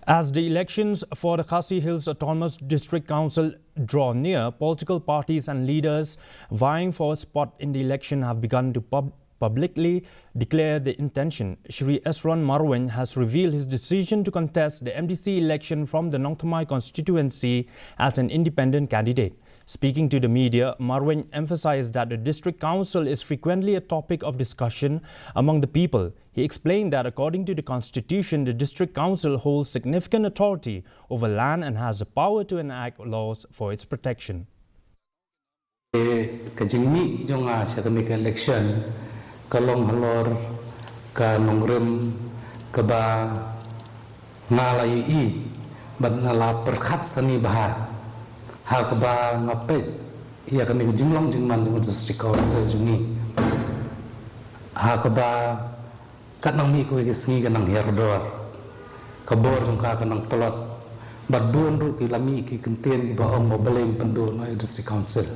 As the elections for the Khasi Hills Autonomous District Council draw near, political parties and leaders vying for a spot in the election have begun to publicly declare their intention. Shri Esron Marwan has revealed his decision to contest the Mdc election from the Nongthamai constituency as an independent candidate. Speaking to the media, Marwan emphasized that the district council is frequently a topic of discussion among the people. He explained that according to the constitution, the district council holds significant authority over land and has the power to enact laws for its protection. Kajingmi jonga Mdc Election kalong halor ka nongrem kaba ngalai bad ngala perkhat sani baha hakba ngapet ia kami jumlang jingman dengan district council jungi hakba kanang mi ko isi kanang herdor kabor jungka kanang tolot bad buan ru ki lami ki kenten ki baong mo beleng pendu no district council